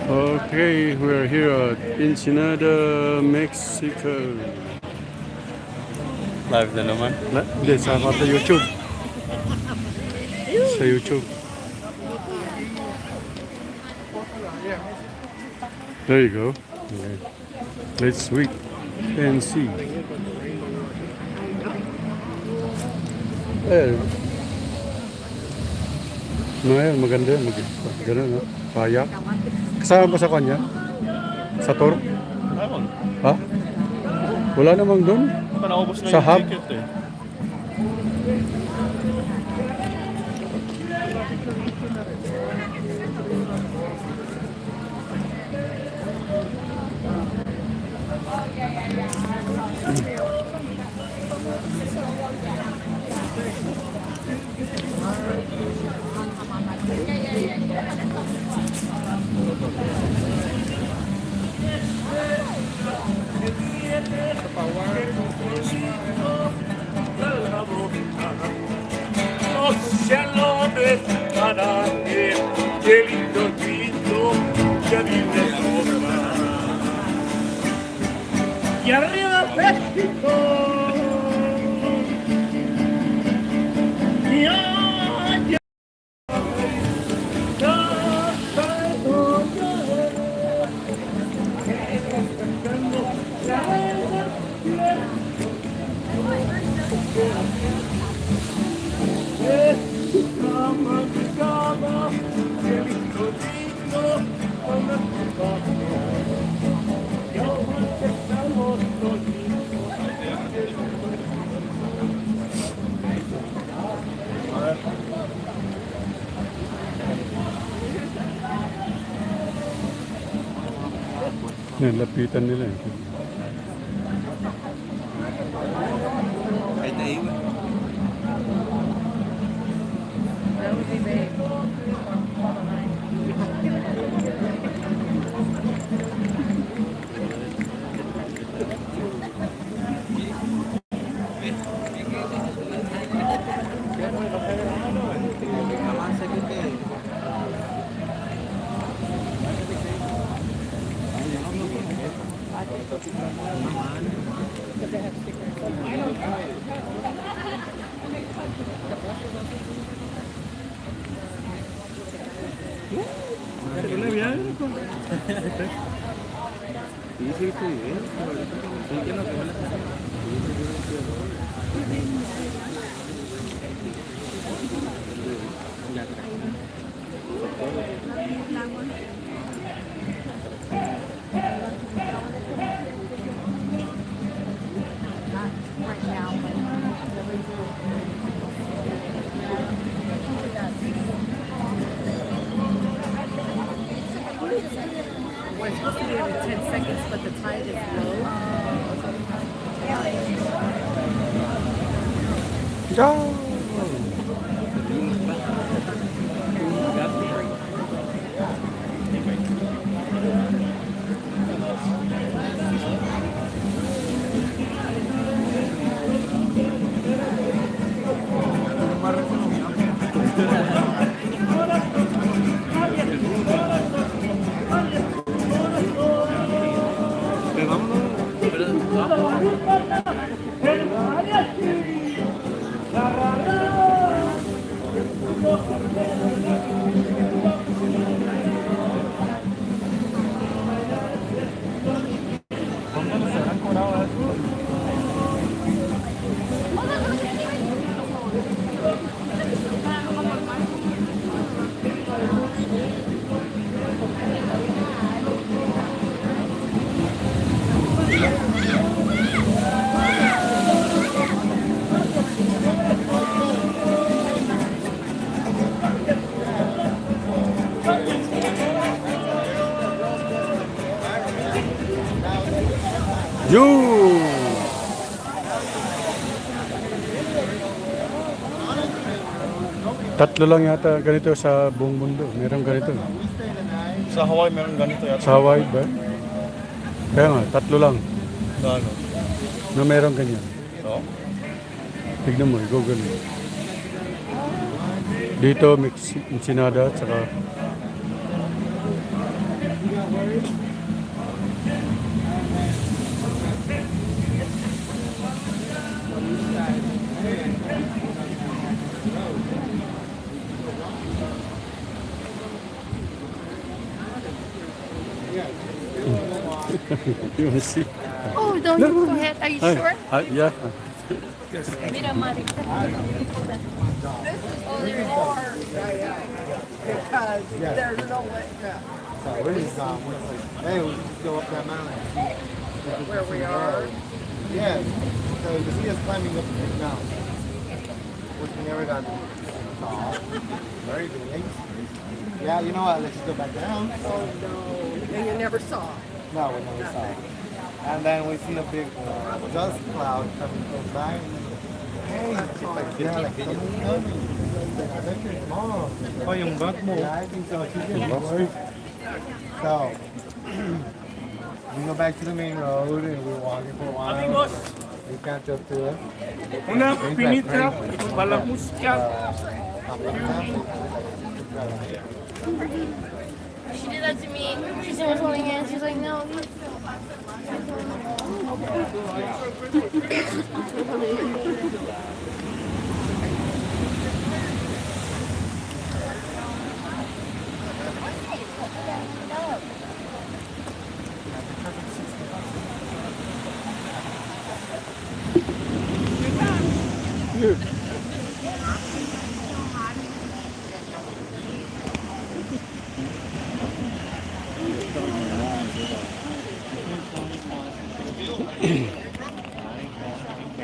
Okay, we're here at Ensenada, Mexico. Live na naman. Hindi, sama sa YouTube. Sa YouTube. There you go. Okay. Let's wait and see. Eh, maganda yan. Ganun, no? Kayak. Kasama ba sa kanya? Sa tour? Meron. Ha? Wala namang doon. Panaubos na Sa yung hub? ticket eh. No cielo de nadie, qué lindo grito que vive sombra. Y arriba México, y allá Yan, lapitan nila. That would be big. Right now, we're supposed to be every 10 seconds, but the tide is low. Go! Yun! Tatlo lang yata ganito sa buong mundo. Meron ganito. Sa Hawaii meron ganito yata. Sa Hawaii ba? Kaya nga, tatlo lang Sa ano? na meron ganyan. No? Tignan mo, Google mo. Dito, Ensenada, at saka You want to see? Oh, no, you go ahead. Are you sure? Yeah. Mira, Mari. Oh, there it So we're just gone. Hey, we just go up that mountain. Where we are? Yes. So you see us climbing up the big mountain, which we never got to. Very good. Yeah, you know what? Let's just go back down. Oh no, and you never saw. No, we never saw it. And then we see a big dust cloud coming close by. Hey, yeah, like someone's coming. I bet your mom. Oh, yung bag mo. Yeah, I think so. She's getting worried. So, we go back to the main road and we're walking for a while. Amigos, We catch up to it. una pinita para la música. She did that to me. She said, "What's holding hands?" She's like, "No." Here.